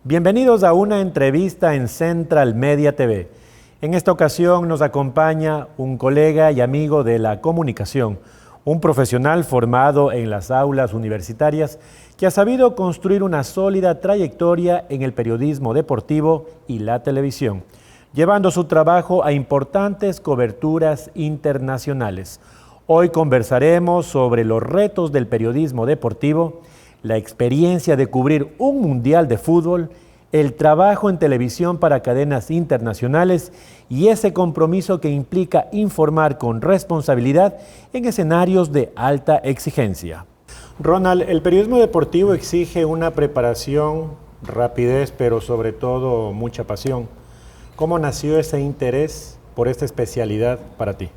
Bienvenidos a una entrevista en Central Media TV. En esta ocasión nos acompaña un colega y amigo de la comunicación, un profesional formado en las aulas universitarias que ha sabido construir una sólida trayectoria en el periodismo deportivo y la televisión, llevando su trabajo a importantes coberturas internacionales. Hoy conversaremos sobre los retos del periodismo deportivo, la experiencia de cubrir un mundial de fútbol, el trabajo en televisión para cadenas internacionales y ese compromiso que implica informar con responsabilidad en escenarios de alta exigencia. Ronald, el periodismo deportivo exige una preparación, rapidez, pero sobre todo mucha pasión. ¿Cómo nació ese interés por esta especialidad para ti?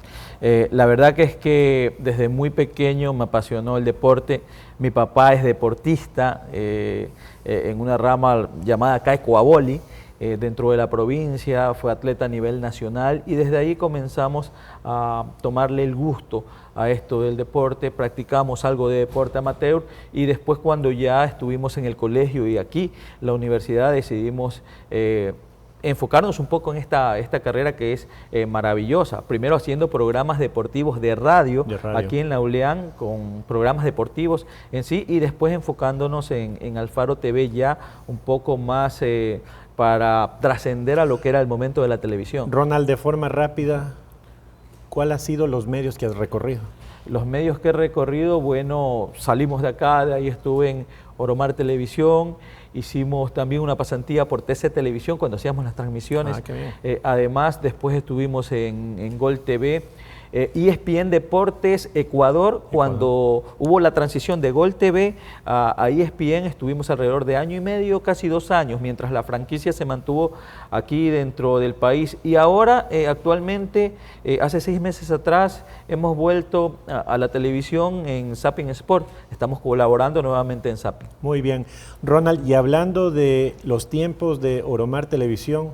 La verdad que es que desde muy pequeño me apasionó el deporte. Mi papá es deportista en una rama llamada Caicoaboli, dentro de la provincia, fue atleta a nivel nacional y desde ahí comenzamos a tomarle el gusto a esto del deporte, practicamos algo de deporte amateur y después cuando ya estuvimos en el colegio y aquí la universidad decidimos enfocarnos un poco en esta carrera que es maravillosa. Primero haciendo programas deportivos de radio aquí en la ULEAN con programas deportivos en sí y después enfocándonos en Alfaro TV ya un poco más para trascender a lo que era el momento de la televisión. Ronald, de forma rápida, ¿cuáles han sido los medios que has recorrido? Los medios que he recorrido, bueno, salimos de acá, de ahí estuve en Oromar Televisión, hicimos también una pasantía por TC Televisión cuando hacíamos las transmisiones. Además, después estuvimos en Gol TV, ESPN Deportes Ecuador, cuando hubo la transición de Gol TV a ESPN, estuvimos alrededor de año y medio, casi 2 años, mientras la franquicia se mantuvo aquí dentro del país. Y ahora, actualmente, hace 6 meses atrás, hemos vuelto a la televisión en Zapping Sport. Estamos colaborando nuevamente en Zapping. Muy bien. Ronald, y hablando de los tiempos de Oromar Televisión,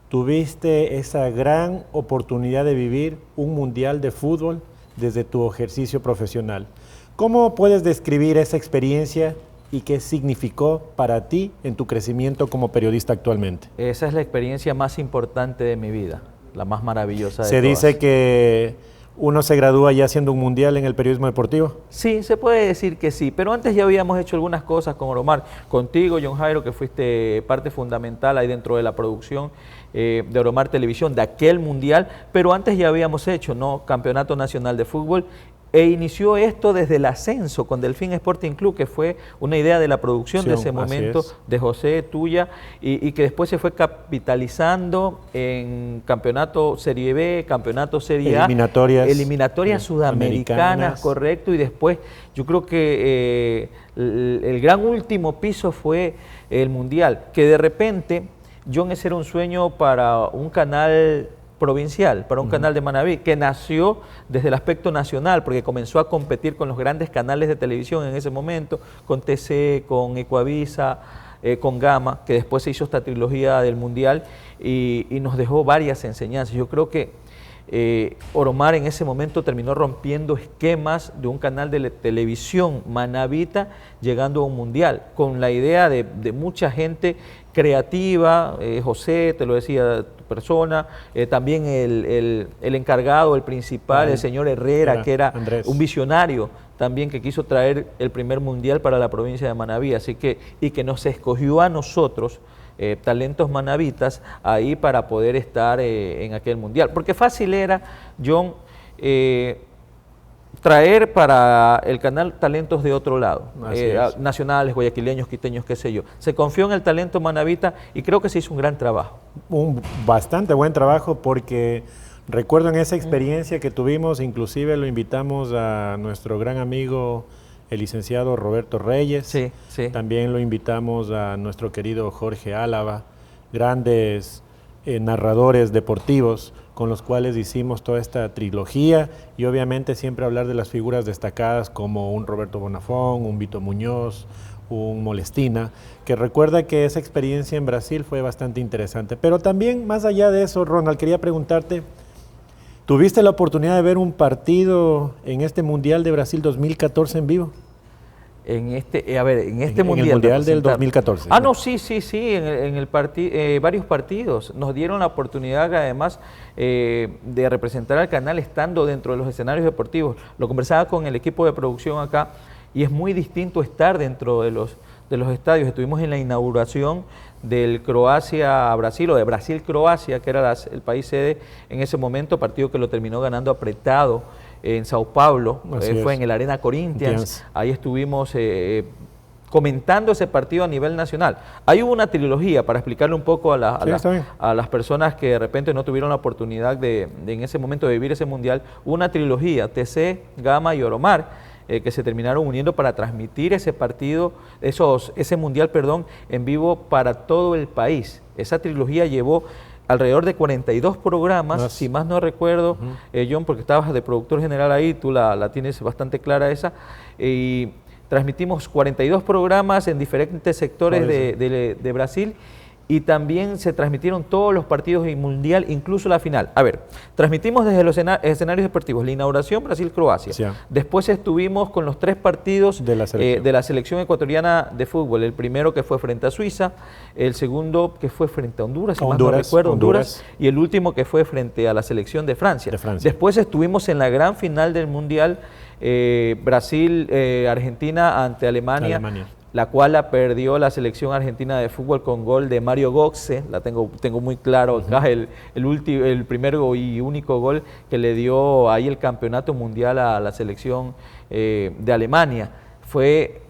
tuviste esa gran oportunidad de vivir un mundial de fútbol desde tu ejercicio profesional. ¿Cómo puedes describir esa experiencia y qué significó para ti en tu crecimiento como periodista actualmente? Esa es la experiencia más importante de mi vida, la más maravillosa de todas. Se dice que uno se gradúa ya haciendo un mundial en el periodismo deportivo. Sí, se puede decir que sí, pero antes ya habíamos hecho algunas cosas con Oromar, contigo, John Jairo, que fuiste parte fundamental ahí dentro de la producción de Oromar Televisión, de aquel mundial, pero antes ya habíamos hecho, ¿no?, Campeonato Nacional de Fútbol, e inició esto desde el ascenso con Delfín Sporting Club, que fue una idea de la producción de ese momento, de José, tuya, y que después se fue capitalizando en Campeonato Serie B, Campeonato Serie A, eliminatorias sudamericanas, correcto, y después yo creo que el gran último piso fue el Mundial, que de repente, John, ese era un sueño para un canal provincial, para un canal de Manabí, que nació desde el aspecto nacional, porque comenzó a competir con los grandes canales de televisión en ese momento, con TC, con Ecuavisa, con Gama, que después se hizo esta trilogía del Mundial y nos dejó varias enseñanzas. Yo creo que Oromar en ese momento terminó rompiendo esquemas de un canal de televisión manabita llegando a un mundial, con la idea de mucha gente creativa, José, te lo decía tu persona, también el encargado, el principal, el señor Herrera, que era Andrés, un visionario también que quiso traer el primer mundial para la provincia de Manabí, así que, y que nos escogió a nosotros, talentos manabitas, ahí para poder estar en aquel mundial. Porque fácil era, John, traer para el canal talentos de otro lado, nacionales, guayaquileños, quiteños, qué sé yo. Se confió en el talento manabita y creo que se hizo un gran trabajo. Un bastante buen trabajo, porque recuerdo en esa experiencia que tuvimos, inclusive lo invitamos a nuestro gran amigo el licenciado Roberto Reyes, también lo invitamos a nuestro querido Jorge Álava, grandes narradores deportivos con los cuales hicimos toda esta trilogía, y obviamente siempre hablar de las figuras destacadas como un Roberto Bonafón, un Vito Muñoz, un Molestina, que recuerda que esa experiencia en Brasil fue bastante interesante. Pero también, más allá de eso, Ronald, quería preguntarte, ¿tuviste la oportunidad de ver un partido en este Mundial de Brasil 2014 en vivo? en este, en este En mundial. el Mundial del 2014. Ah, no, sí, varios partidos. Nos dieron la oportunidad, además, de representar al canal estando dentro de los escenarios deportivos. Lo conversaba con el equipo de producción acá y es muy distinto estar dentro de los estadios. Estuvimos en la inauguración del Croacia-Brasil o de Brasil-Croacia, que era el país sede en ese momento, partido que lo terminó ganando apretado en Sao Paulo, fue en el Arena Corinthians. Ahí estuvimos comentando ese partido a nivel nacional. Ahí hubo una trilogía, para explicarle un poco a las personas que de repente no tuvieron la oportunidad de en ese momento de vivir ese mundial, hubo una trilogía, TC, Gama y Oromar, que se terminaron uniendo para transmitir ese partido, ese mundial, en vivo para todo el país. Esa trilogía llevó alrededor de 42 programas, si más no recuerdo, John, porque estabas de productor general ahí, tú la tienes bastante clara esa, y transmitimos 42 programas en diferentes sectores de Brasil, y también se transmitieron todos los partidos del Mundial, incluso la final. A ver, transmitimos desde los escenarios deportivos, la inauguración Brasil-Croacia. Sí. Después estuvimos con los 3 partidos de la selección ecuatoriana de fútbol. El primero que fue frente a Suiza, el segundo que fue frente a Honduras, si más no recuerdo, Honduras, y el último que fue frente a la selección de Francia. Después estuvimos en la gran final del Mundial, Brasil-Argentina ante Alemania, la cual la perdió la selección argentina de fútbol con gol de Mario Götze. La tengo muy claro acá, el primer y único gol que le dio ahí el campeonato mundial a la selección de Alemania. Fue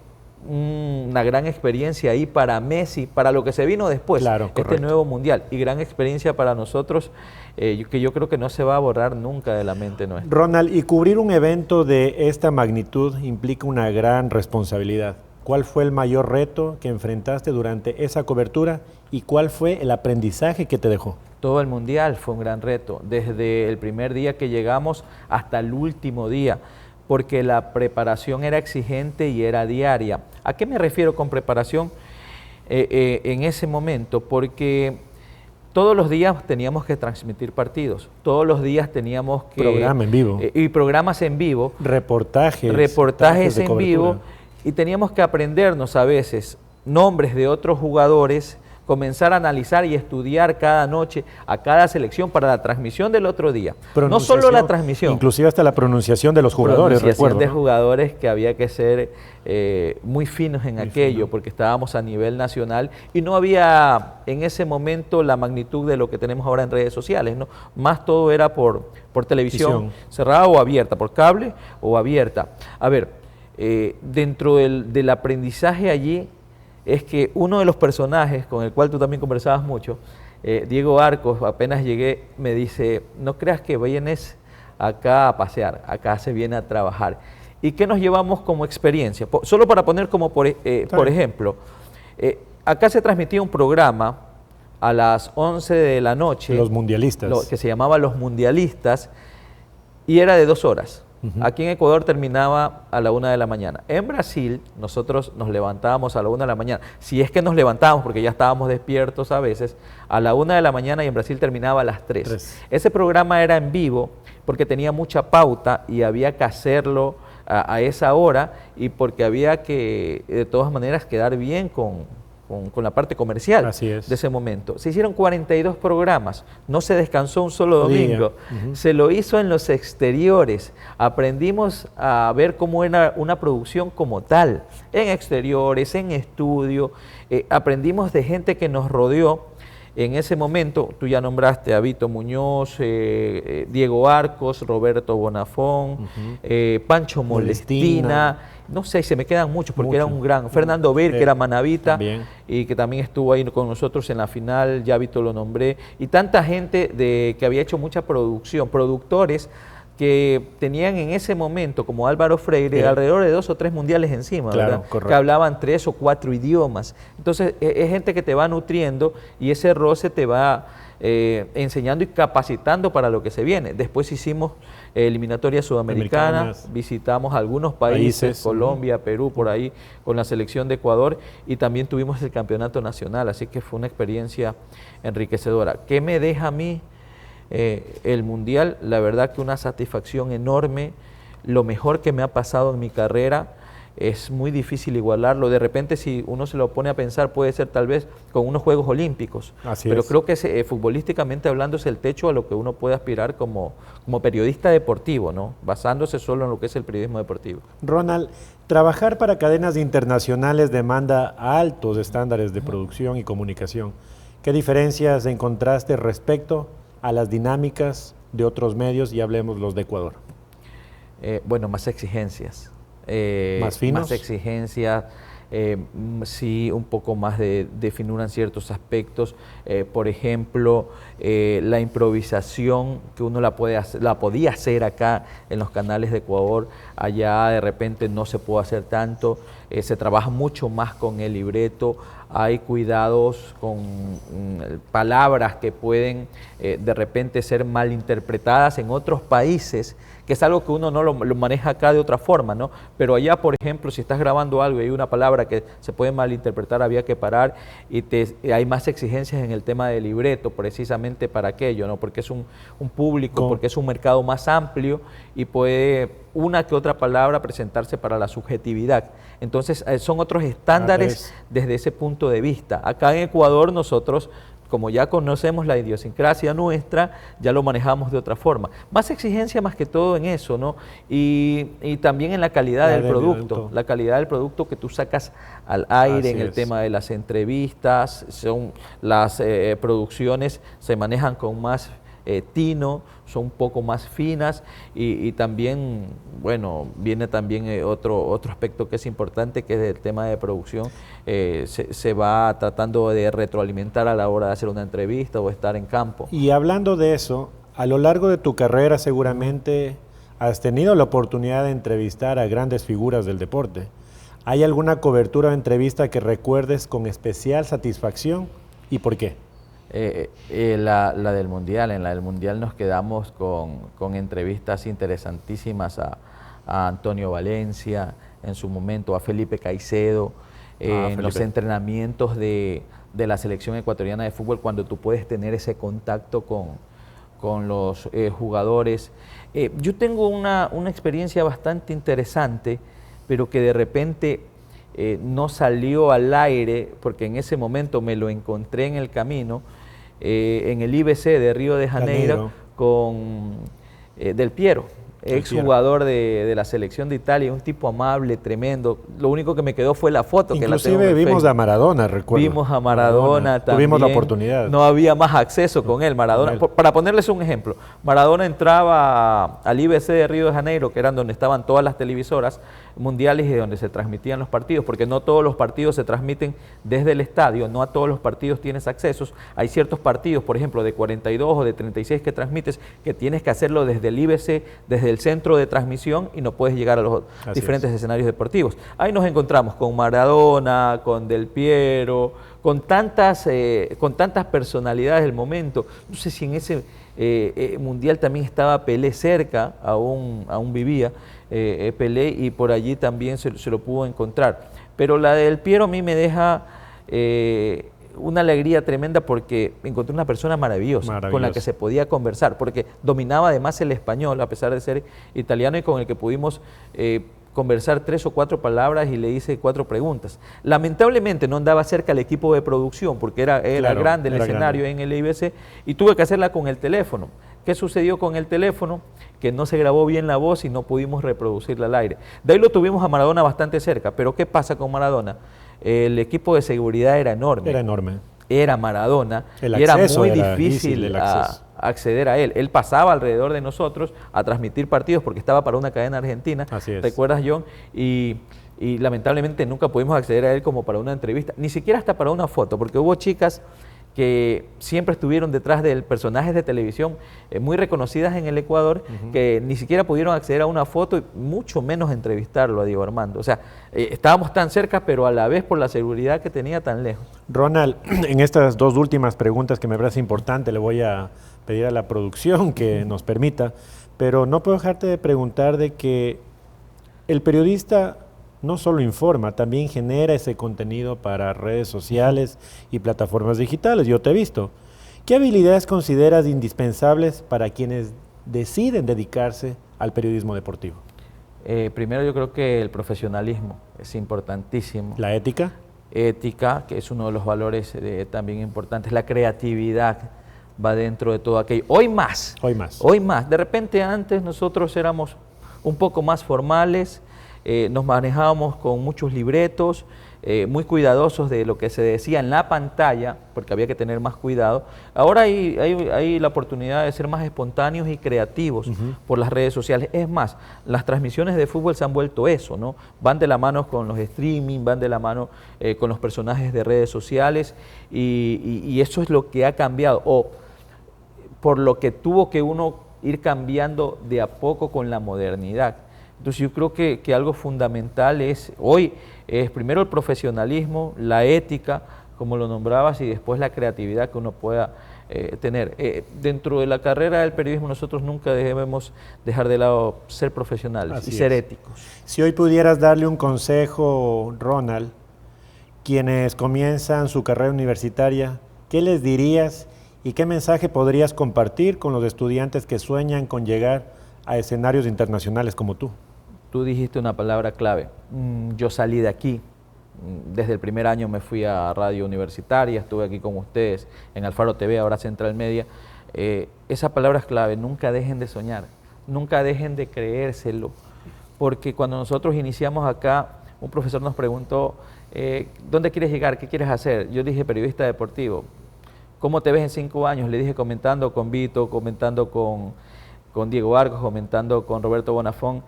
una gran experiencia ahí para Messi, para lo que se vino después, este nuevo mundial, y gran experiencia para nosotros, que yo creo que no se va a borrar nunca de la mente nuestra. Ronald, y cubrir un evento de esta magnitud implica una gran responsabilidad. ¿Cuál fue el mayor reto que enfrentaste durante esa cobertura y cuál fue el aprendizaje que te dejó? Todo el mundial fue un gran reto, desde el primer día que llegamos hasta el último día, porque la preparación era exigente y era diaria. ¿A qué me refiero con preparación en ese momento? Porque todos los días teníamos que transmitir partidos, todos los días teníamos que... Programa en vivo. Y programas en vivo. Reportajes en vivo. Y teníamos que aprendernos a veces nombres de otros jugadores, comenzar a analizar y estudiar cada noche a cada selección para la transmisión del otro día. No solo la transmisión. Inclusive hasta la pronunciación de los jugadores, recuerdo. De jugadores que había que ser muy finos en aquello, porque estábamos a nivel nacional y no había en ese momento la magnitud de lo que tenemos ahora en redes sociales, ¿no? Más todo era por televisión cerrada o abierta, por cable o abierta. A ver, dentro del aprendizaje allí es que uno de los personajes con el cual tú también conversabas mucho, Diego Arcos, apenas llegué, me dice, no creas que vienes acá a pasear, acá se viene a trabajar. ¿Y qué nos llevamos como experiencia? Solo para poner como por ejemplo, acá se transmitía un programa a las 11 de la noche. Los mundialistas. Que se llamaba Los Mundialistas y era de 2 horas. Aquí en Ecuador terminaba a la 1 de la mañana. En Brasil nosotros nos levantábamos a la 1 de la mañana. Si es que nos levantábamos, porque ya estábamos despiertos a veces, a la 1 de la mañana, y en Brasil terminaba a las 3. Ese programa era en vivo porque tenía mucha pauta y había que hacerlo a esa hora, y porque había que de todas maneras quedar bien con la parte comercial de ese momento. Se hicieron 42 programas, no se descansó un solo domingo, se lo hizo en los exteriores, aprendimos a ver cómo era una producción como tal, en exteriores, en estudio, aprendimos de gente que nos rodeó en ese momento. Tú ya nombraste a Vito Muñoz, Diego Arcos, Roberto Bonafón, Pancho Molestina. No sé, se me quedan muchos porque era un gran... Fernando Beir, que era manavita, y que también estuvo ahí con nosotros en la final, ya Vito lo nombré, y tanta gente que había hecho mucha producción, productores que tenían en ese momento, como Álvaro Freire, alrededor de 2 o 3 mundiales encima, ¿verdad? Que hablaban 3 o 4 idiomas. Entonces, es gente que te va nutriendo y ese roce te va enseñando y capacitando para lo que se viene. Después hicimos eliminatorias sudamericanas, visitamos algunos países, Colombia, Perú, por ahí, con la selección de Ecuador, y también tuvimos el campeonato nacional, así que fue una experiencia enriquecedora. ¿Qué me deja a mí el Mundial? La verdad que una satisfacción enorme, lo mejor que me ha pasado en mi carrera, es muy difícil igualarlo. De repente, si uno se lo pone a pensar, puede ser tal vez con unos Juegos Olímpicos. Pero creo que futbolísticamente hablando es el techo a lo que uno puede aspirar como periodista deportivo, ¿no? Basándose solo en lo que es el periodismo deportivo. Ronald, trabajar para cadenas internacionales demanda altos estándares de producción y comunicación. ¿Qué diferencias encontraste respecto a las dinámicas de otros medios, y hablemos los de Ecuador? Bueno, más exigencias. ¿Más finos? Más exigencias, sí, un poco más de definir ciertos aspectos. Por ejemplo, la improvisación que uno la podía hacer acá en los canales de Ecuador, allá de repente no se puede hacer tanto. Se trabaja mucho más con el libreto, hay cuidados con palabras que pueden de repente ser malinterpretadas en otros países, que es algo que uno no lo maneja acá de otra forma, ¿no? Pero allá, por ejemplo, si estás grabando algo y hay una palabra que se puede malinterpretar, había que parar, y hay más exigencias en el tema del libreto, precisamente para aquello, ¿no? Porque es un público, porque es un mercado más amplio y puede una que otra palabra presentarse para la subjetividad. Entonces, son otros estándares desde ese punto de vista. Acá en Ecuador nosotros, como ya conocemos la idiosincrasia nuestra, ya lo manejamos de otra forma. Más exigencia más que todo en eso, ¿no? Y también en la calidad del producto. La calidad del producto que tú sacas al aire, en el tema de las entrevistas, las producciones se manejan con más tino, son un poco más finas, y también, bueno, viene también otro aspecto que es importante, que es el tema de producción. Se va tratando de retroalimentar a la hora de hacer una entrevista o estar en campo. Y hablando de eso, a lo largo de tu carrera seguramente has tenido la oportunidad de entrevistar a grandes figuras del deporte. ¿Hay alguna cobertura o entrevista que recuerdes con especial satisfacción y por qué? La del Mundial. En la del Mundial nos quedamos con entrevistas interesantísimas a Antonio Valencia, en su momento a Felipe Caicedo, en los entrenamientos de la selección ecuatoriana de fútbol, cuando tú puedes tener ese contacto con los jugadores. Yo tengo una experiencia bastante interesante, pero que de repente no salió al aire, porque en ese momento me lo encontré en el camino, en el IBC de Río de Janeiro, con Del Piero, exjugador de la selección de Italia, un tipo amable, tremendo. Lo único que me quedó fue la foto. Inclusive vimos a Maradona, recuerdo. Vimos a Maradona también. Tuvimos la oportunidad. No había más acceso con él, Maradona. Para ponerles un ejemplo, Maradona entraba al IBC de Río de Janeiro, que eran donde estaban todas las televisoras mundiales y donde se transmitían los partidos, porque no todos los partidos se transmiten desde el estadio, no a todos los partidos tienes accesos. Hay ciertos partidos, por ejemplo, de 42 o de 36 que transmites, que tienes que hacerlo desde el IBC, desde el centro de transmisión, y no puedes llegar a los diferentes escenarios deportivos. Ahí nos encontramos con Maradona, con Del Piero, con tantas personalidades del momento. No sé si en ese mundial también estaba Pelé cerca, aún vivía Pelé, y por allí también se lo pudo encontrar. Pero la Del Piero a mí me deja una alegría tremenda, porque encontré una persona maravillosa, con la que se podía conversar, porque dominaba además el español, a pesar de ser italiano, y con el que pudimos conversar 3 o 4 palabras, y le hice 4 preguntas. Lamentablemente no andaba cerca el equipo de producción, porque era grande el escenario en el IBC, y tuve que hacerla con el teléfono. ¿Qué sucedió con el teléfono? Que no se grabó bien la voz y no pudimos reproducirla al aire. De ahí lo tuvimos a Maradona bastante cerca, pero ¿qué pasa con Maradona? El equipo de seguridad era enorme. Era enorme. Era Maradona, y era muy difícil acceder a él. Él pasaba alrededor de nosotros a transmitir partidos, porque estaba para una cadena argentina. Así es. ¿Recuerdas, John? Y lamentablemente nunca pudimos acceder a él como para una entrevista, ni siquiera hasta para una foto, porque hubo chicas que siempre estuvieron detrás de personajes de televisión muy reconocidas en el Ecuador, que ni siquiera pudieron acceder a una foto, y mucho menos entrevistarlo a Diego Armando. O sea, estábamos tan cerca, pero a la vez por la seguridad que tenía tan lejos. Ronald, en estas 2 últimas preguntas que me parece importante, le voy a pedir a la producción que nos permita, pero no puedo dejarte de preguntar de que el periodista no solo informa, también genera ese contenido para redes sociales y plataformas digitales. Yo te he visto. ¿Qué habilidades consideras indispensables para quienes deciden dedicarse al periodismo deportivo? Primero yo creo que el profesionalismo es importantísimo. ¿La ética? Ética, que es uno de los valores también importantes. La creatividad va dentro de todo aquello. Hoy más. Hoy más. Hoy más. De repente antes nosotros éramos un poco más formales, nos manejábamos con muchos libretos, muy cuidadosos de lo que se decía en la pantalla, porque había que tener más cuidado. Ahora hay la oportunidad de ser más espontáneos y creativos por las redes sociales. Es más, las transmisiones de fútbol se han vuelto eso, ¿no? Van de la mano con los streaming, van de la mano con los personajes de redes sociales y eso es lo que ha cambiado, o por lo que tuvo que uno ir cambiando de a poco con la modernidad. Entonces yo creo que algo fundamental es hoy es primero el profesionalismo, la ética, como lo nombrabas, y después la creatividad que uno pueda tener. Dentro de la carrera del periodismo nosotros nunca debemos dejar de lado ser profesionales y ser éticos. Si hoy pudieras darle un consejo, Ronald, quienes comienzan su carrera universitaria, ¿qué les dirías y qué mensaje podrías compartir con los estudiantes que sueñan con llegar a escenarios internacionales como tú? Tú dijiste una palabra clave. Yo salí de aquí. Desde el primer año me fui a Radio Universitaria, estuve aquí con ustedes en Alfaro TV, ahora Central Media. Esa palabra es clave. Nunca dejen de soñar, nunca dejen de creérselo. Porque cuando nosotros iniciamos acá, un profesor nos preguntó, ¿dónde quieres llegar? ¿Qué quieres hacer? Yo dije, periodista deportivo. ¿Cómo te ves en 5 años? Le dije, comentando con Vito, comentando con Diego Arcos, comentando con Roberto Bonafón.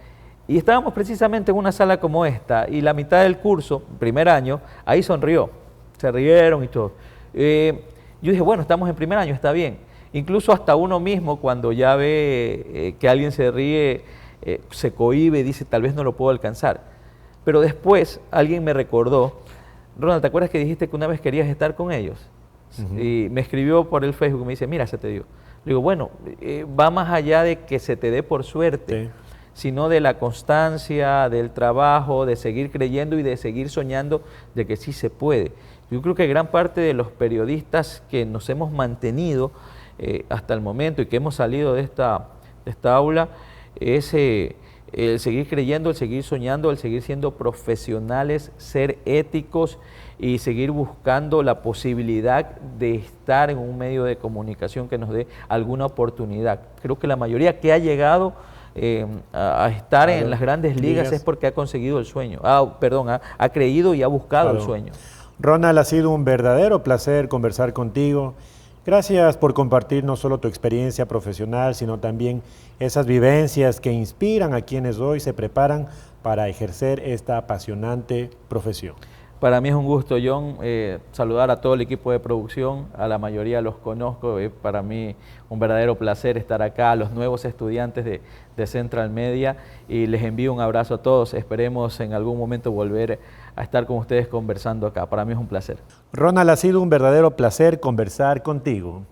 Y estábamos precisamente en una sala como esta, y la mitad del curso, primer año, ahí sonrió, se rieron y todo. Yo dije, bueno, estamos en primer año, está bien. Incluso hasta uno mismo, cuando ya ve que alguien se ríe, se cohíbe y dice, tal vez no lo puedo alcanzar. Pero después alguien me recordó, Ronald, ¿te acuerdas que dijiste que una vez querías estar con ellos? Y me escribió por el Facebook y me dice, mira, se te dio. Le digo, bueno, va más allá de que se te dé por suerte. Sí, sino de la constancia, del trabajo, de seguir creyendo y de seguir soñando de que sí se puede. Yo creo que gran parte de los periodistas que nos hemos mantenido hasta el momento y que hemos salido de esta aula es el seguir creyendo, el seguir soñando, el seguir siendo profesionales, ser éticos y seguir buscando la posibilidad de estar en un medio de comunicación que nos dé alguna oportunidad. Creo que la mayoría que ha llegado a estar en las grandes ligas es porque ha conseguido el sueño, ha creído y ha buscado el sueño. Ronald, ha sido un verdadero placer conversar contigo. Gracias por compartir no solo tu experiencia profesional, sino también esas vivencias que inspiran a quienes hoy se preparan para ejercer esta apasionante profesión. Para mí es un gusto, John, saludar a todo el equipo de producción, a la mayoría los conozco, para mí un verdadero placer estar acá, a los nuevos estudiantes de Central Media, y les envío un abrazo a todos. Esperemos en algún momento volver a estar con ustedes conversando acá. Para mí es un placer. Ronald, ha sido un verdadero placer conversar contigo.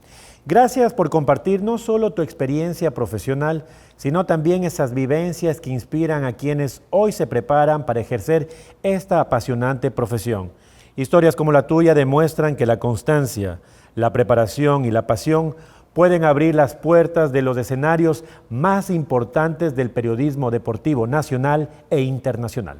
Gracias por compartir no solo tu experiencia profesional, sino también esas vivencias que inspiran a quienes hoy se preparan para ejercer esta apasionante profesión. Historias como la tuya demuestran que la constancia, la preparación y la pasión pueden abrir las puertas de los escenarios más importantes del periodismo deportivo nacional e internacional.